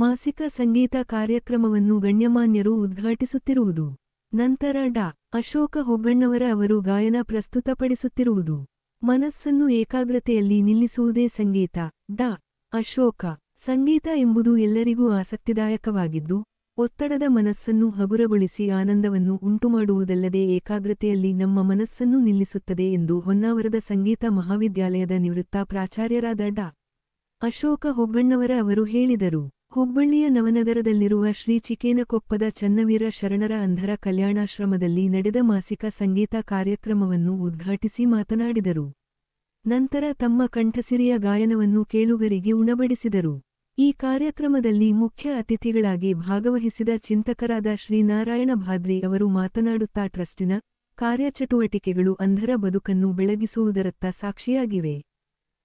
ಮಾಸಿಕ ಸಂಗೀತ ಕಾರ್ಯಕ್ರಮವನ್ನು ಗಣ್ಯಮಾನ್ಯರು ಉದ್ಘಾಟಿಸುತ್ತಿರುವುದು. ನಂತರ ಡಾ. ಅಶೋಕ ಹೊಗ್ಗಣ್ಣವರ ಅವರು ಗಾಯನ ಪ್ರಸ್ತುತಪಡಿಸುತ್ತಿರುವುದು. ಮನಸ್ಸನ್ನು ಏಕಾಗ್ರತೆಯಲ್ಲಿ ನಿಲ್ಲಿಸುವುದೇ ಸಂಗೀತ. ಡಾ. ಅಶೋಕ. ಸಂಗೀತ ಎಂಬುದು ಎಲ್ಲರಿಗೂ ಆಸಕ್ತಿದಾಯಕವಾಗಿದ್ದು, ಒತ್ತಡದ ಮನಸ್ಸನ್ನು ಹಗುರಗೊಳಿಸಿ ಆನಂದವನ್ನು ಉಂಟುಮಾಡುವುದಲ್ಲದೆ ಏಕಾಗ್ರತೆಯಲ್ಲಿ ನಮ್ಮ ಮನಸ್ಸನ್ನು ನಿಲ್ಲಿಸುತ್ತದೆ ಎಂದು ಹೊನ್ನಾವರದ ಸಂಗೀತ ಮಹಾವಿದ್ಯಾಲಯದ ನಿವೃತ್ತ ಪ್ರಾಚಾರ್ಯರಾದ ಡಾ. ಅಶೋಕ ಹೊಗ್ಗಣ್ಣವರ ಅವರು ಹೇಳಿದರು. ಹುಬ್ಬಳ್ಳಿಯ ನವನಗರದಲ್ಲಿರುವ ಶ್ರೀ ಚಿಕೇನಕೊಪ್ಪದ ಚನ್ನವೀರ ಶರಣರ ಅಂಧರ ಕಲ್ಯಾಣಾಶ್ರಮದಲ್ಲಿ ನಡೆದ ಮಾಸಿಕ ಸಂಗೀತ ಕಾರ್ಯಕ್ರಮವನ್ನು ಉದ್ಘಾಟಿಸಿ ಮಾತನಾಡಿದರು. ನಂತರ ತಮ್ಮ ಕಂಠಸಿರಿಯ ಗಾಯನವನ್ನು ಕೇಳುಗರಿಗೆ ಉಣಬಡಿಸಿದರು. ಈ ಕಾರ್ಯಕ್ರಮದಲ್ಲಿ ಮುಖ್ಯ ಅತಿಥಿಗಳಾಗಿ ಭಾಗವಹಿಸಿದ ಚಿಂತಕರಾದ ಶ್ರೀನಾರಾಯಣ ಭಾದ್ರಿ ಅವರು ಮಾತನಾಡುತ್ತಾ ಟ್ರಸ್ಟಿನ ಕಾರ್ಯಚಟುವಟಿಕೆಗಳು ಅಂಧರ ಬದುಕನ್ನು ಬೆಳಗಿಸುವುದರತ್ತ ಸಾಕ್ಷಿಯಾಗಿವೆ.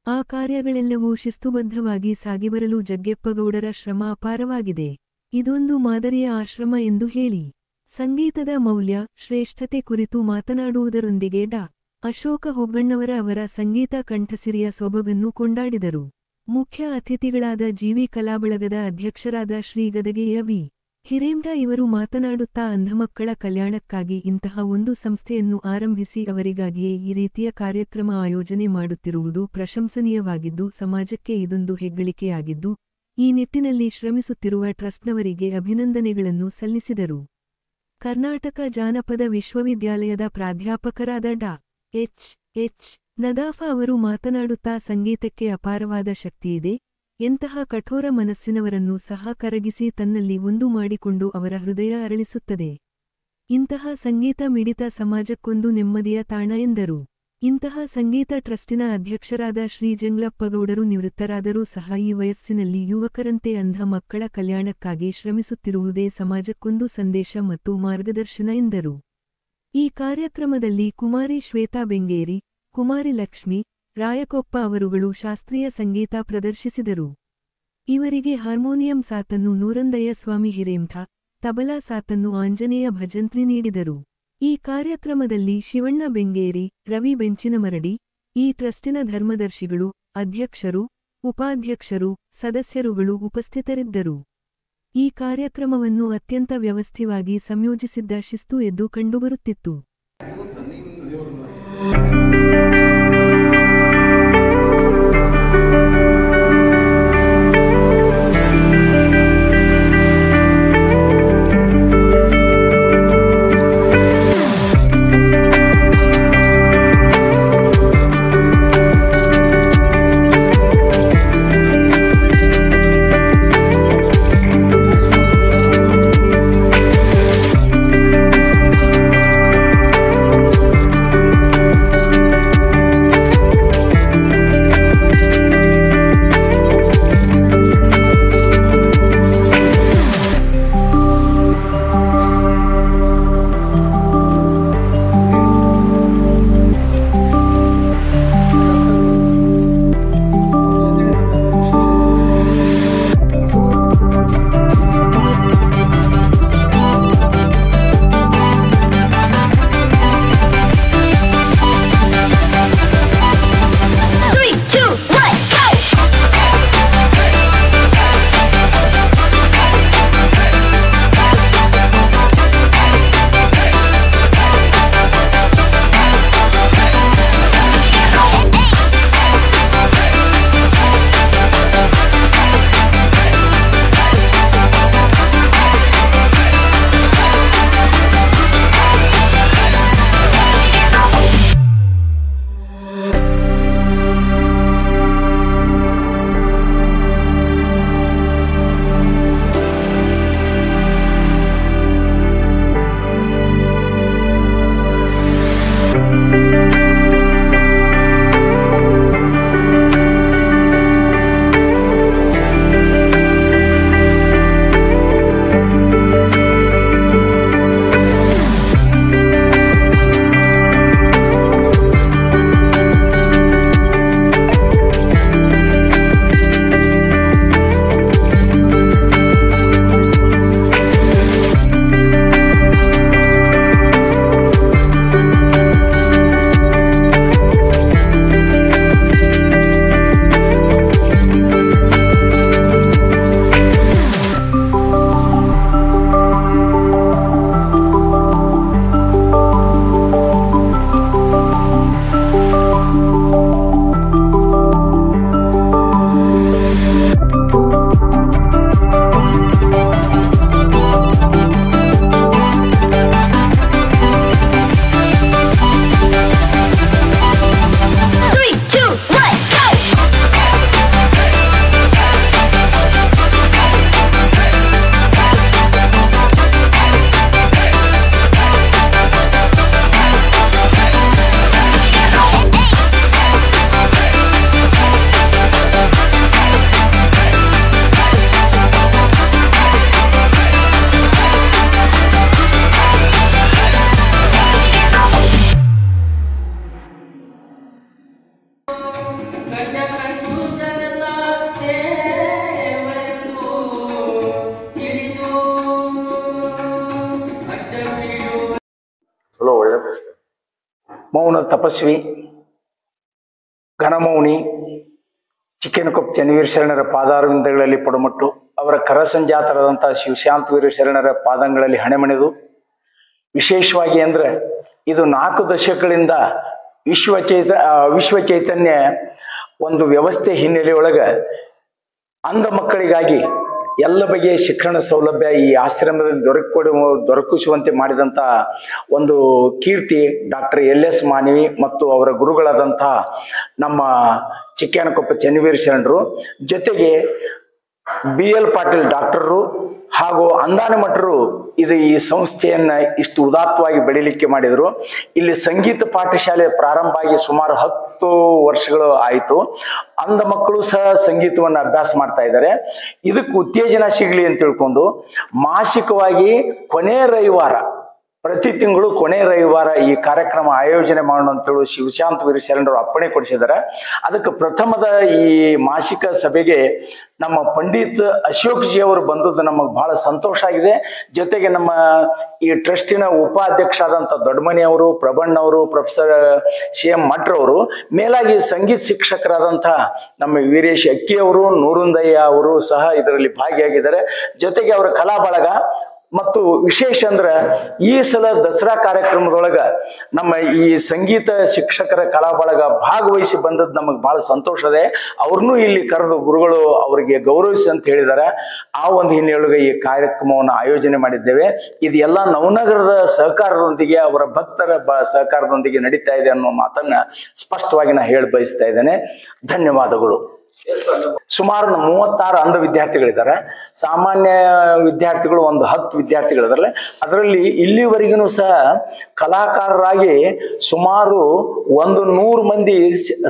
ಆ ಕಾರ್ಯಗಳೆಲ್ಲವೂ ಶಿಸ್ತುಬದ್ಧವಾಗಿ ಸಾಗಿಬರಲು ಜಗ್ಗೆಪ್ಪಗೌಡರ ಶ್ರಮ ಅಪಾರವಾಗಿದೆ. ಇದೊಂದು ಮಾದರಿಯ ಆಶ್ರಮ ಎಂದು ಹೇಳಿ, ಸಂಗೀತದ ಮೌಲ್ಯ, ಶ್ರೇಷ್ಠತೆ ಕುರಿತು ಮಾತನಾಡುವುದರೊಂದಿಗೆ ಡಾ. ಅಶೋಕ ಹೊಗ್ಗಣ್ಣವರ ಅವರ ಸಂಗೀತ ಕಂಠಸಿರಿಯ ಸೊಬಗನ್ನು ಕೊಂಡಾಡಿದರು. ಮುಖ್ಯ ಅತಿಥಿಗಳಾದ ಜಿವಿ ಕಲಾಬಳಗದ ಅಧ್ಯಕ್ಷರಾದ ಶ್ರೀ ಗದಗೆಯ ವಿ. ಹಿರೇಮಠ ಇವರು ಮಾತನಾಡುತ್ತಾ ಅಂಧಮಕ್ಕಳ ಕಲ್ಯಾಣಕ್ಕಾಗಿ ಇಂತಹ ಒಂದು ಸಂಸ್ಥೆಯನ್ನು ಆರಂಭಿಸಿ ಅವರಿಗಾಗಿಯೇ ಈ ರೀತಿಯ ಕಾರ್ಯಕ್ರಮ ಆಯೋಜನೆ ಮಾಡುತ್ತಿರುವುದು ಪ್ರಶಂಸನೀಯವಾಗಿದ್ದು, ಸಮಾಜಕ್ಕೆ ಇದೊಂದು ಹೆಗ್ಗಳಿಕೆಯಾಗಿದ್ದು, ಈ ನಿಟ್ಟಿನಲ್ಲಿ ಶ್ರಮಿಸುತ್ತಿರುವ ಟ್ರಸ್ಟ್ನವರಿಗೆ ಅಭಿನಂದನೆಗಳನ್ನು ಸಲ್ಲಿಸಿದರು. ಕರ್ನಾಟಕ ಜಾನಪದ ವಿಶ್ವವಿದ್ಯಾಲಯದ ಪ್ರಾಧ್ಯಾಪಕರಾದ ಡಾ. ಎಚ್. ನದಾಫ ಅವರು ಮಾತನಾಡುತ್ತಾ ಸಂಗೀತಕ್ಕೆ ಅಪಾರವಾದ ಶಕ್ತಿಯಿದೆ, ಎಂತಹ ಕಠೋರ ಮನಸ್ಸಿನವರನ್ನು ಸಹ ಕರಗಿಸಿ ತನ್ನಲ್ಲಿ ಒಂದು ಮಾಡಿಕೊಂಡು ಅವರ ಹೃದಯ ಅರಳಿಸುತ್ತದೆ. ಇಂತಹ ಸಂಗೀತ ಮಿಡಿತ ಸಮಾಜಕ್ಕೊಂದು ನೆಮ್ಮದಿಯ ತಾಣ ಎಂದರು. ಇಂತಹ ಸಂಗೀತ ಟ್ರಸ್ಟಿನ ಅಧ್ಯಕ್ಷರಾದ ಶ್ರೀ ಜಂಗ್ಲಪ್ಪಗೌಡರು ನಿವೃತ್ತರಾದರೂ ಸಹ ಈ ವಯಸ್ಸಿನಲ್ಲಿ ಯುವಕರಂತೆ ಅಂಧ ಮಕ್ಕಳ ಕಲ್ಯಾಣಕ್ಕಾಗಿ ಶ್ರಮಿಸುತ್ತಿರುವುದೇ ಸಮಾಜಕ್ಕೊಂದು ಸಂದೇಶ ಮತ್ತು ಮಾರ್ಗದರ್ಶನ ಎಂದರು. ಈ ಕಾರ್ಯಕ್ರಮದಲ್ಲಿ ಕುಮಾರಿ ಶ್ವೇತಾ ಬೆಂಗೇರಿ, ಕುಮಾರಿ ಲಕ್ಷ್ಮಿ, ರಾಯಕೊಪ್ಪ ಅವರುಗಳು ಶಾಸ್ತ್ರೀಯ ಸಂಗೀತ ಪ್ರದರ್ಶಿಸಿದರು. ಇವರಿಗೆ ಹಾರ್ಮೋನಿಯಂ ಸಾತನ್ನು ನೂರಂದಯ್ಯ ಸ್ವಾಮಿ ಹಿರೇಮಠ, ತಬಲಾ ಸಾತನ್ನು ಆಂಜನೇಯ ಭಜಂತ್ರಿ ನೀಡಿದರು. ಈ ಕಾರ್ಯಕ್ರಮದಲ್ಲಿ ಶಿವಣ್ಣ ಬೆಂಗೇರಿ, ರವಿ ಬೆಂಚಿನಮರಡಿ, ಈ ಟ್ರಸ್ಟಿನ ಧರ್ಮದರ್ಶಿಗಳು, ಅಧ್ಯಕ್ಷರು, ಉಪಾಧ್ಯಕ್ಷರು, ಸದಸ್ಯರುಗಳು ಉಪಸ್ಥಿತರಿದ್ದರು. ಈ ಕಾರ್ಯಕ್ರಮವನ್ನು ಅತ್ಯಂತ ವ್ಯವಸ್ಥಿತವಾಗಿ ಸಂಯೋಜಿಸಿದ್ದ ಶಿಸ್ತು ಎದ್ದು ಕಂಡುಬರುತ್ತಿತ್ತು. ಮೌನ ತಪಸ್ವಿ ಘನಮೌನಿ ಚಿಕ್ಕನಕೊಪ್ಪ ಚನ್ನವೀರ ಶರಣರ ಪಾದಾರವಿಂದಗಳಲ್ಲಿ ಪಡುಮಟ್ಟು ಅವರ ಕರಸಂಜಾತರಾದಂಥ ಶಿವಶಾಂತ ವೀರ ಶರಣರ ಪಾದಂಗಳಲ್ಲಿ ಹಣೆಮಣಿದು ವಿಶೇಷವಾಗಿ ಅಂದರೆ ಇದು 4 ದಶಕಗಳಿಂದ ವಿಶ್ವ ಚೈತನ್ಯ ಒಂದು ವ್ಯವಸ್ಥೆ ಹಿನ್ನೆಲೆಯೊಳಗೆ ಅಂಧ ಮಕ್ಕಳಿಗಾಗಿ ಎಲ್ಲ ಬಗೆಯ ಶಿಕ್ಷಣ ಸೌಲಭ್ಯ ಈ ಆಶ್ರಮದಲ್ಲಿ ದೊರಕಿಸುವಂತೆ ಮಾಡಿದಂಥ ಒಂದು ಕೀರ್ತಿ ಡಾಕ್ಟರ್ LS ಮಾನವಿ ಮತ್ತು ಅವರ ಗುರುಗಳಾದಂಥ ನಮ್ಮ ಚಿಕ್ಕನಕೊಪ್ಪ ಚನ್ನವೀರ ಶರಣರು, ಜೊತೆಗೆ BL ಪಾಟೀಲ್ ಡಾಕ್ಟರು ಹಾಗೂ ಅಂದಾನೆ ಮಠರು ಇದು ಈ ಸಂಸ್ಥೆಯನ್ನ ಇಷ್ಟು ಉದಾತ್ತವಾಗಿ ಬೆಳೀಲಿಕ್ಕೆ ಮಾಡಿದರು. ಇಲ್ಲಿ ಸಂಗೀತ ಪಾಠಶಾಲೆ ಪ್ರಾರಂಭ ಆಗಿ ಸುಮಾರು 10 ವರ್ಷಗಳು ಆಯಿತು. ಅಂಧ ಮಕ್ಕಳು ಸಹ ಸಂಗೀತವನ್ನು ಅಭ್ಯಾಸ ಮಾಡ್ತಾ ಇದ್ದಾರೆ. ಇದಕ್ಕೆ ಉತ್ತೇಜನ ಸಿಗಲಿ ಅಂತ ತಿಳ್ಕೊಂಡು ಮಾಸಿಕವಾಗಿ ಕೊನೆಯ ರವಿವಾರ, ಪ್ರತಿ ತಿಂಗಳು ಕೊನೆಯ ರವಿವಾರ ಈ ಕಾರ್ಯಕ್ರಮ ಆಯೋಜನೆ ಮಾಡೋಣ ಅಂತೇಳಿ ಶಿವಶಾಂತ ವೀರ ಶರಣರು ಅಪ್ಪಣೆ ಕೊಡಿಸಿದ್ದಾರೆ. ಅದಕ್ಕೆ ಪ್ರಥಮದ ಈ ಮಾಸಿಕ ಸಭೆಗೆ ನಮ್ಮ ಪಂಡಿತ್ ಅಶೋಕ್ ಜಿ ಅವರು ಬಂದದ್ದು ನಮಗೆ ಬಹಳ ಸಂತೋಷ ಆಗಿದೆ. ಜೊತೆಗೆ ನಮ್ಮ ಈ ಟ್ರಸ್ಟಿನ ಉಪಾಧ್ಯಕ್ಷ ಆದಂಥ ದೊಡ್ಡಮನಿ ಅವರು, ಪ್ರಬಣ್ಣವರು, ಪ್ರೊಫೆಸರ್ CM ಮಠ್ರವರು, ಮೇಲಾಗಿ ಸಂಗೀತ ಶಿಕ್ಷಕರಾದಂಥ ನಮ್ಮ ವೀರೇಶ್ ಅಕ್ಕಿಯವರು, ನೂರುಂದಯ್ಯ ಅವರು ಸಹ ಇದರಲ್ಲಿ ಭಾಗಿಯಾಗಿದ್ದಾರೆ. ಜೊತೆಗೆ ಅವರ ಕಲಾ ಬಳಗ ಮತ್ತು ವಿಶೇಷ ಅಂದ್ರೆ ಈ ಸಲ ದಸರಾ ಕಾರ್ಯಕ್ರಮದೊಳಗೆ ನಮ್ಮ ಈ ಸಂಗೀತ ಶಿಕ್ಷಕರ ಕಲಾ ಬಳಗ ಭಾಗವಹಿಸಿ ಬಂದದ್ದು ನಮಗೆ ಬಹಳ ಸಂತೋಷ ಇದೆ. ಅವ್ರನ್ನೂ ಇಲ್ಲಿ ಕರೆದು ಗುರುಗಳು ಅವರಿಗೆ ಗೌರವಿಸಿ ಅಂತ ಹೇಳಿದ್ದಾರೆ. ಆ ಒಂದು ಹಿನ್ನೆಲೆಯೊಳಗೆ ಈ ಕಾರ್ಯಕ್ರಮವನ್ನು ಆಯೋಜನೆ ಮಾಡಿದ್ದೇವೆ. ಇದು ಎಲ್ಲ ನವನಗರದ ಸಹಕಾರದೊಂದಿಗೆ, ಅವರ ಭಕ್ತರ ಸಹಕಾರದೊಂದಿಗೆ ನಡೀತಾ ಇದೆ ಅನ್ನೋ ಮಾತನ್ನ ಸ್ಪಷ್ಟವಾಗಿ ನಾನು ಹೇಳಿ ಬಯಸ್ತಾ ಇದ್ದೇನೆ. ಧನ್ಯವಾದಗಳು. ಸುಮಾರು 36 ಅಂಧ ವಿದ್ಯಾರ್ಥಿಗಳಿದ್ದಾರೆ. ಸಾಮಾನ್ಯ ವಿದ್ಯಾರ್ಥಿಗಳು ಒಂದು 10 ವಿದ್ಯಾರ್ಥಿಗಳಿದ್ದಾರೆ. ಅದರಲ್ಲಿ ಇಲ್ಲಿವರೆಗೂ ಸಹ ಕಲಾಕಾರರಾಗಿ ಸುಮಾರು 100 ಮಂದಿ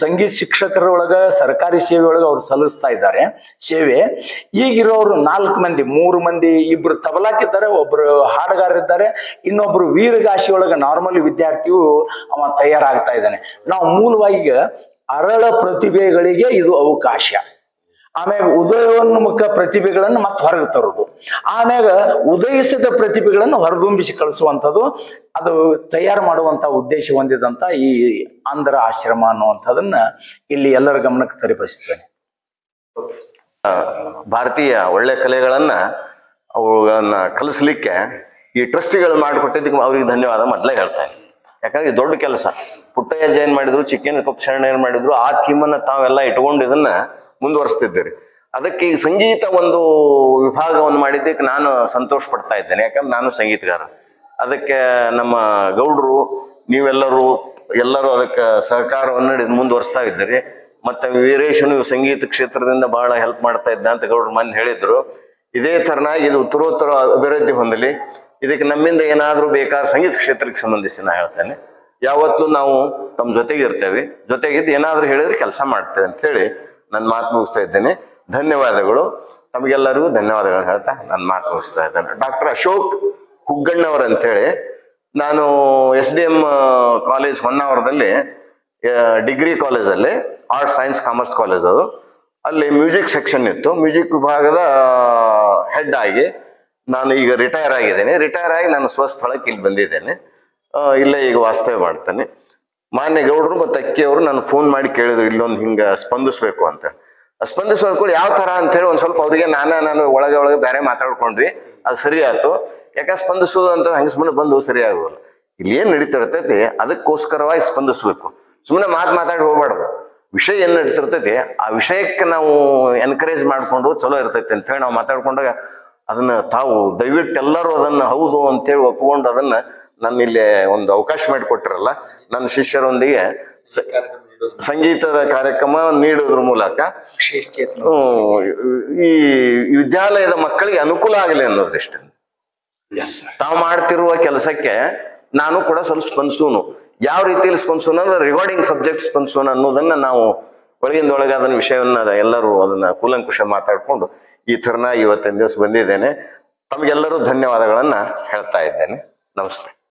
ಸಂಗೀತ ಶಿಕ್ಷಕರೊಳಗೆ ಸರ್ಕಾರಿ ಸೇವೆ ಒಳಗೆ ಅವ್ರು ಸಲ್ಲಿಸ್ತಾ ಇದ್ದಾರೆ ಸೇವೆ. ಈಗಿರೋರು 4 ಮಂದಿ, 3 ಮಂದಿ, 2 ತಬಲಾಕಿದ್ದಾರೆ, ಒಬ್ಬರು ಹಾಡುಗಾರರಿದ್ದಾರೆ, ಇನ್ನೊಬ್ರು ವೀರಗಾಶಿ ಒಳಗೆ ನಾರ್ಮಲ್ ವಿದ್ಯಾರ್ಥಿಯು ಅವ ತಯಾರಾಗ್ತಾ ಇದ್ದಾನೆ. ನಾವು ಮೂಲವಾಗಿ ಅರಳ ಪ್ರತಿಭೆಗಳಿಗೆ ಇದು ಅವಕಾಶ. ಆಮ್ಯಾಗ ಉದಯೋನ್ಮುಖ ಪ್ರತಿಭೆಗಳನ್ನು ಮತ್ತೆ ಹೊರಗೆ ತರೋದು, ಆಮ್ಯಾಗ ಉದಯಿಸಿದ ಪ್ರತಿಭೆಗಳನ್ನು ಹೊರದುಂಬಿಸಿ ಕಳಿಸುವಂಥದ್ದು, ಅದು ತಯಾರು ಮಾಡುವಂಥ ಉದ್ದೇಶ ಹೊಂದಿದಂಥ ಈ ಅಂಧರ ಆಶ್ರಮ ಅನ್ನುವಂಥದ್ದನ್ನ ಇಲ್ಲಿ ಎಲ್ಲರ ಗಮನಕ್ಕೆ ತರಿಬಯಸ್ತೇನೆ. ಭಾರತೀಯ ಒಳ್ಳೆ ಕಲೆಗಳನ್ನ ಅವುಗಳನ್ನ ಕಲಿಸ್ಲಿಕ್ಕೆ ಈ ಟ್ರಸ್ಟಿಗಳು ಮಾಡಿಕೊಟ್ಟಿದ್ದಕ್ಕೆ ಅವ್ರಿಗೆ ಧನ್ಯವಾದ ಮೊದಲೇ ಹೇಳ್ತಾರೆ. ಯಾಕಂದ್ರೆ ದೊಡ್ಡ ಕೆಲಸ. ಪುಟ್ಟಯ್ಯ ಜೈನ್ ಮಾಡಿದ್ರು, ಚಿಕ್ಕನಕೊಪ್ಪ ಶರಣರು ಮಾಡಿದ್ರು. ಆ ಥೀಮನ್ನ ತಾವೆಲ್ಲ ಇಟ್ಕೊಂಡು ಇದನ್ನ ಮುಂದುವರಿಸ್ತಿದ್ದೀರಿ. ಅದಕ್ಕೆ ಈ ಸಂಗೀತ ಒಂದು ವಿಭಾಗವನ್ನು ಮಾಡಿದ್ದಕ್ಕೆ ನಾನು ಸಂತೋಷ ಪಡ್ತಾ ಇದ್ದೇನೆ. ಯಾಕಂದ್ರೆ ನಾನು ಸಂಗೀತಗಾರ. ಅದಕ್ಕೆ ನಮ್ಮ ಗೌಡ್ರು, ನೀವೆಲ್ಲರೂ ಅದಕ್ಕೆ ಸಹಕಾರವನ್ನು ಮುಂದುವರಿಸ್ತಾ ಇದ್ದೀರಿ. ಮತ್ತೆ ವೀರೇಶನು ಸಂಗೀತ ಕ್ಷೇತ್ರದಿಂದ ಬಹಳ ಹೆಲ್ಪ್ ಮಾಡ್ತಾ ಇದ್ದ ಅಂತ ಗೌಡ್ರು ಮೊನ್ನೆ ಹೇಳಿದ್ರು. ಇದೇ ತರನಾಗಿ ಇದು ಉತ್ತರೋತ್ತರ ಅಭಿವೃದ್ಧಿ ಹೊಂದಲಿ. ಇದಕ್ಕೆ ನಮ್ಮಿಂದ ಏನಾದರೂ ಬೇಕಾದ್ರೆ ಸಂಗೀತ ಕ್ಷೇತ್ರಕ್ಕೆ ಸಂಬಂಧಿಸಿ ನಾ ಹೇಳ್ತೇನೆ. ಯಾವತ್ತೂ ನಾವು ತಮ್ಮ ಜೊತೆಗೆ ಇರ್ತೇವೆ, ಜೊತೆಗಿದ್ದು ಏನಾದರೂ ಹೇಳಿದ್ರೆ ಕೆಲಸ ಮಾಡ್ತೇವೆ ಅಂತ ಹೇಳಿ ನನ್ನ ಮಾತು ಮುಗಿಸ್ತಾ ಇದ್ದೇನೆ. ಧನ್ಯವಾದಗಳು. ತಮಗೆಲ್ಲರಿಗೂ ಧನ್ಯವಾದಗಳು ಹೇಳ್ತಾ ನನ್ನ ಮಾತು ಮುಗಿಸ್ತಾ ಇದ್ದೇನೆ. ಡಾಕ್ಟರ್ ಅಶೋಕ್ ಹುಗ್ಗಣ್ಣವ್ರ ಅಂತೇಳಿ, ನಾನು SDM ಕಾಲೇಜ್ ಹೊನ್ನಾವರದಲ್ಲಿ ಡಿಗ್ರಿ ಕಾಲೇಜಲ್ಲಿ, ಆರ್ಟ್ಸ್ ಸೈನ್ಸ್ ಕಾಮರ್ಸ್ ಕಾಲೇಜ್ ಅದು, ಅಲ್ಲಿ ಮ್ಯೂಸಿಕ್ ಸೆಕ್ಷನ್ ಇತ್ತು. ಮ್ಯೂಸಿಕ್ ವಿಭಾಗದ ಹೆಡ್ ಆಗಿ ನಾನು ಈಗ ರಿಟೈರ್ ಆಗಿದ್ದೇನೆ. ರಿಟೈರ್ ಆಗಿ ನಾನು ಸ್ವಸ್ಥಳಕ್ಕೆ ಇಲ್ಲಿ ಬಂದಿದ್ದೇನೆ. ಇಲ್ಲೇ ಈಗ ವಾಸ್ತವ್ಯ ಮಾಡ್ತೇನೆ. ಮಾನ್ಯ ಗೌಡರು ಮತ್ತು ಅಕ್ಕಿಯವರು ನಾನು ಫೋನ್ ಮಾಡಿ ಕೇಳಿದ್ರು, ಇಲ್ಲೊಂದು ಹಿಂಗೆ ಸ್ಪಂದಿಸ್ಬೇಕು ಅಂತ. ಸ್ಪಂದಿಸೋದು ಯಾವ ಥರ ಅಂತೇಳಿ ಒಂದು ಸ್ವಲ್ಪ ಅವರಿಗೆ ನಾನು ಒಳಗೆ ಬೇರೆ ಮಾತಾಡ್ಕೊಂಡ್ವಿ. ಅದು ಸರಿ ಆಯ್ತು. ಯಾಕೆ ಸ್ಪಂದಿಸೋದು ಅಂತ ಹಂಗೆ ಸುಮ್ಮನೆ ಬಂದು ಸರಿ ಆಗೋದಿಲ್ಲ. ಇಲ್ಲಿ ಏನು ನಡೀತಿರ್ತೈತಿ ಅದಕ್ಕೋಸ್ಕರವಾಗಿ ಸ್ಪಂದಿಸ್ಬೇಕು. ಸುಮ್ಮನೆ ಮಾತಾಡಿ ಹೋಗ್ಬಾರ್ದು. ವಿಷಯ ಏನು ನಡೀತಿರ್ತೈತಿ ಆ ವಿಷಯಕ್ಕೆ ನಾವು ಎನ್ಕರೇಜ್ ಮಾಡಿಕೊಂಡು ಚಲೋ ಇರ್ತೈತಿ ಅಂತೇಳಿ ನಾವು ಮಾತಾಡ್ಕೊಂಡಾಗ ಅದನ್ನ ತಾವು ದಯವಿಟ್ಟು ಎಲ್ಲರೂ ಅದನ್ನ ಹೌದು ಅಂತೇಳಿ ಒಪ್ಕೊಂಡು ಅದನ್ನ ನನ್ನ ಇಲ್ಲಿ ಒಂದು ಅವಕಾಶ ಮಾಡಿಕೊಟ್ಟಿರಲ್ಲ. ನನ್ನ ಶಿಷ್ಯರೊಂದಿಗೆ ಸಂಗೀತದ ಕಾರ್ಯಕ್ರಮ ನೀಡೋದ್ರ ಮೂಲಕ ಈ ವಿದ್ಯಾಲಯದ ಮಕ್ಕಳಿಗೆ ಅನುಕೂಲ ಆಗಲಿ ಅನ್ನೋದ್ರಿಷ್ಟ ತಾವು ಮಾಡ್ತಿರುವ ಕೆಲಸಕ್ಕೆ ನಾನು ಕೂಡ ಸ್ವಲ್ಪ ಸ್ಪಂದಿಸೋನು. ಯಾವ ರೀತಿಯಲ್ಲಿ ಸ್ಪಂದಿಸೋನು ಅಂದ್ರೆ ರಿಗಾರ್ಡಿಂಗ್ ಸಬ್ಜೆಕ್ಟ್ ಸ್ಪಂದಿಸೋನು ಅನ್ನೋದನ್ನ ನಾವು ಒಳಗಿಂದೊಳಗೆ ಅದನ್ನ ವಿಷಯವನ್ನ ಎಲ್ಲರೂ ಅದನ್ನ ಕೂಲಂಕುಷ ಮಾತಾಡ್ಕೊಂಡು ಈ ಥರನ ಇವತ್ತಿನ ದಿವಸ ಬಂದಿದ್ದೇನೆ. ತಮಗೆಲ್ಲರೂ ಧನ್ಯವಾದಗಳನ್ನ ಹೇಳ್ತಾ ಇದ್ದೇನೆ. ನಮಸ್ತೆ.